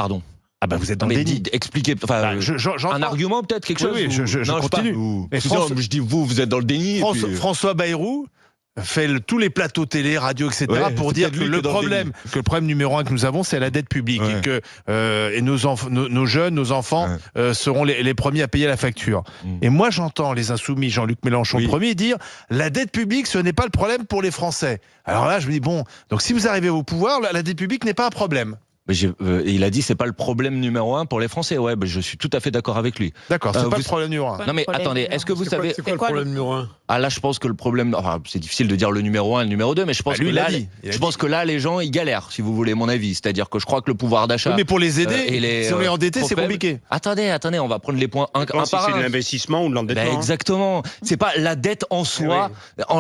Pardon. Ah bah vous êtes dans le déni. Expliquez, enfin, un argument peut-être, quelque chose. Oui, je continue. Je dis vous êtes dans le déni. François Bayrou fait tous les plateaux télé, radio, etc. pour dire que le problème numéro un que nous avons, c'est la dette publique et que nos jeunes, nos enfants seront les premiers à payer la facture. Et moi, j'entends les Insoumis, Jean-Luc Mélenchon le premier, dire la dette publique, ce n'est pas le problème pour les Français. Alors là, je me dis bon, donc si vous arrivez au pouvoir, la dette publique n'est pas un problème. Il a dit c'est pas le problème numéro un pour les Français. Ouais, je suis tout à fait d'accord avec lui. D'accord, c'est pas le problème numéro un. Non mais attendez, est-ce que vous savez c'est quoi le problème numéro un? Ah là, je pense que le problème, enfin, c'est difficile de dire le numéro 1 et le numéro 2, mais je pense que là, les gens, ils galèrent, si vous voulez mon avis. C'est-à-dire que je crois que le pouvoir d'achat. Oui, mais pour les aider, si on est endetté, c'est compliqué. Attendez, on va prendre les points un par un. Si c'est de l'investissement ou de l'endettement. Exactement. C'est pas la dette en soi.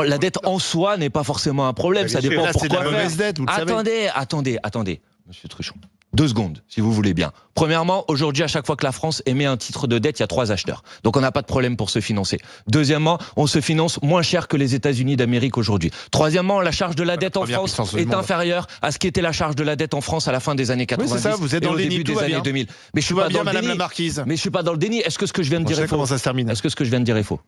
La dette en soi n'est pas forcément un problème. Ça dépend pourquoi. C'est de la mauvaise dette, vous le savez. Attendez, Monsieur Truchon. 2 secondes, si vous voulez bien. Premièrement, aujourd'hui, à chaque fois que la France émet un titre de dette, il y a 3 acheteurs. Donc on n'a pas de problème pour se financer. Deuxièmement, on se finance moins cher que les États-Unis d'Amérique aujourd'hui. Troisièmement, la charge de la dette en France est inférieure à ce qu'était la charge de la dette en France à la fin des années 90. Oui, c'est ça, vous êtes dans le déni, des années 2000. Mais je suis pas dans le déni, Madame la Marquise. Mais je suis pas dans le déni. Est-ce que ce que je viens de dire est faux? Comment ça se termine? Est-ce que ce que je viens de dire est faux?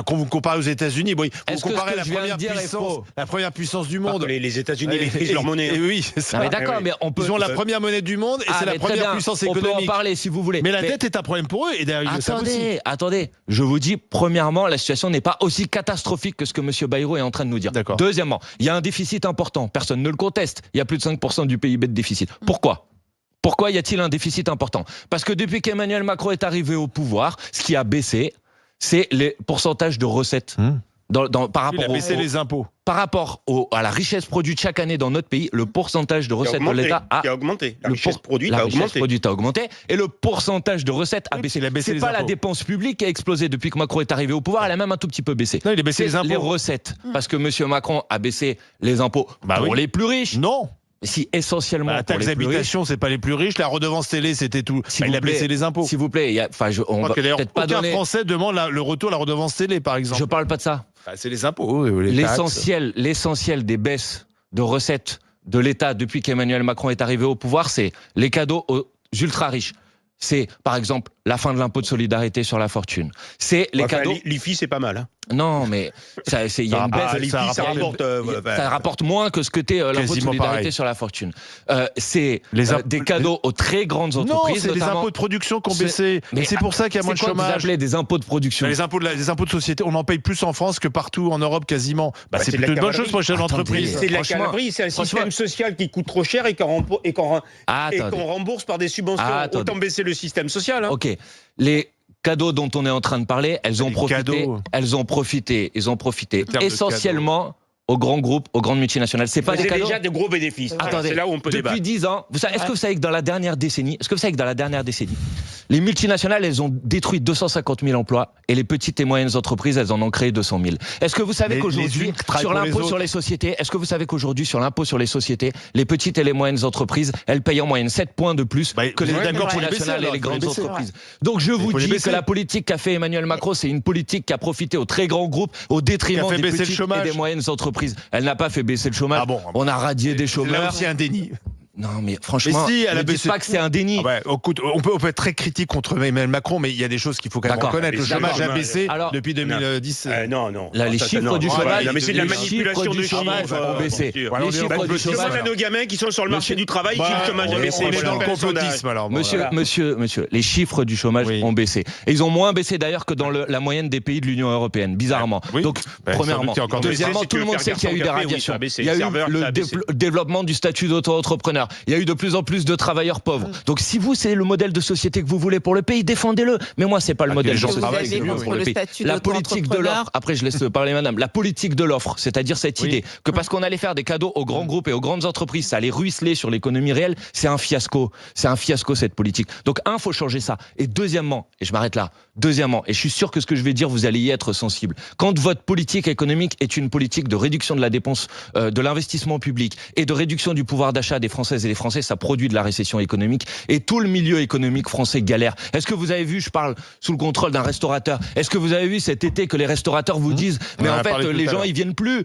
Quand vous comparez aux États-Unis, vous comparez la première puissance du monde. Les États-Unis maîtrisent leur monnaie. Oui, c'est ça. Mais d'accord, mais on peut. Ils ont la première monnaie du monde et c'est la première puissance économique. On peut en parler si vous voulez. Mais la dette est un problème pour eux et d'ailleurs ils le savent aussi. Attendez. Je vous dis, premièrement, la situation n'est pas aussi catastrophique que ce que M. Bayrou est en train de nous dire. Deuxièmement, il y a un déficit important. Personne ne le conteste. Il y a plus de 5% du PIB de déficit. Pourquoi y a-t-il un déficit important? Parce que depuis qu'Emmanuel Macron est arrivé au pouvoir, ce qui a baissé, c'est les pourcentages de recettes. Par rapport il a baissé les impôts. Par rapport à la richesse produite chaque année dans notre pays, le pourcentage de recettes de l'État a augmenté. La richesse produite a augmenté et le pourcentage de recettes a baissé. C'est pas la dépense publique qui a explosé depuis que Macron est arrivé au pouvoir, elle a même un tout petit peu baissé. Non, il a baissé les impôts. Les recettes, parce que M. Macron a baissé les impôts pour les plus riches. Non. Si essentiellement la taxe d'habitation, c'est pas les plus riches. La redevance télé, c'était tout. Il a baissé les impôts. S'il vous plaît, on va peut-être pas donner. Aucun Français demande le retour de la redevance télé, par exemple. Je parle pas de ça. C'est les impôts. L'essentiel des baisses de recettes de l'État depuis qu'Emmanuel Macron est arrivé au pouvoir, c'est les cadeaux aux ultra riches. C'est, par exemple, la fin de l'impôt de solidarité sur la fortune. C'est les cadeaux. L'IFI, c'est pas mal. Hein. Non, mais il y a une baisse. Ça rapporte moins que ce que t'es l'impôt de solidarité sur la fortune. C'est des cadeaux aux très grandes entreprises. Non, c'est les impôts de production qui ont baissé. Mais c'est pour ça qu'il y a moins de chômage. Vous appelez des impôts de production? Les impôts de société, on en paye plus en France que partout en Europe quasiment. C'est plutôt une bonne chose pour les chefs d'entreprise. C'est de la cavalerie, c'est un système social qui coûte trop cher et qu'on rembourse par des subventions. Autant baisser le système social. Ok. Les cadeaux dont on est en train de parler, ils ont profité essentiellement aux grands groupes, aux grandes multinationales. C'est pas des cadeaux. Déjà des gros bénéfices. Attendez, c'est là où on peut débattre. Depuis 10 ans, est-ce que vous savez que dans la dernière décennie, les multinationales, elles ont détruit 250 000 emplois et les petites et moyennes entreprises, elles en ont créé 200 000. Est-ce que vous savez qu'aujourd'hui, sur l'impôt sur les sociétés, les petites et les moyennes entreprises, elles payent en moyenne 7 points de plus que les multinationales et les grandes entreprises. Donc je vous dis que la politique qu'a fait Emmanuel Macron, c'est une politique qui a profité aux très grands groupes au détriment des petites et des moyennes entreprises. Elle n'a pas fait baisser le chômage. On a radié des chômeurs. Là aussi un déni. Non, mais franchement, ne dites pas que c'est un déni. Écoute, on peut être très critique contre Emmanuel Macron, mais il y a des choses qu'il faut quand même reconnaître. Le chômage a baissé depuis 2010. Non. Là, les chiffres du chômage, mais c'est de la manipulation de chômage ont baissé. Les chiffres du chômage. Demande à nos gamins qui sont sur le marché du travail si le chômage a baissé. On est dans le complotisme alors. Monsieur, les chiffres du chômage ont baissé. Et ils ont moins baissé d'ailleurs que dans la moyenne des pays de l'Union européenne, bizarrement. Donc, premièrement. Deuxièmement, tout le monde sait qu'il y a eu des radiations. Il y a eu le développement du statut d'auto-entrepreneur. Il y a eu de plus en plus de travailleurs pauvres. Donc si vous, c'est le modèle de société que vous voulez pour le pays, défendez-le. Mais moi, c'est pas le modèle de société pour le pays. La politique de l'offre, après je laisse parler madame, la politique de l'offre, c'est-à-dire cette idée que parce qu'on allait faire des cadeaux aux grands groupes et aux grandes entreprises, ça allait ruisseler sur l'économie réelle, c'est un fiasco. C'est un fiasco cette politique. Donc faut changer ça. Et deuxièmement, et je m'arrête là, et je suis sûr que ce que je vais dire, vous allez y être sensible. Quand votre politique économique est une politique de réduction de la dépense, de l'investissement public et de réduction du pouvoir d'achat des Français Françaises et les Français, ça produit de la récession économique et tout le milieu économique français galère. Est-ce que vous avez vu, je parle sous le contrôle d'un restaurateur, est-ce que vous avez vu cet été que les restaurateurs vous disent mais en fait les gens ils viennent plus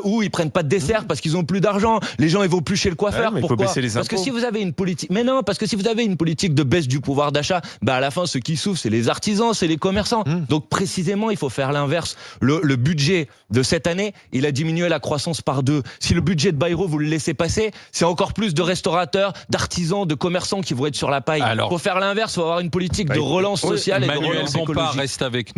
ou ils prennent pas de dessert parce qu'ils ont plus d'argent, les gens ils vont plus chez le coiffeur. Pourquoi? Parce que si vous avez une politique, mais non, parce que si vous avez une politique de baisse du pouvoir d'achat, bah à la fin ceux qui souffrent c'est les artisans, c'est les commerçants. Donc précisément il faut faire l'inverse. Le budget de cette année, il a diminué la croissance par 2. Si le budget de Bayrou vous le laissez passer, c'est encore plus de restaurateurs, d'artisans, de commerçants qui vont être sur la paille. Il faut faire l'inverse, il faut avoir une politique de relance sociale et de relance écologique. Reste avec nous.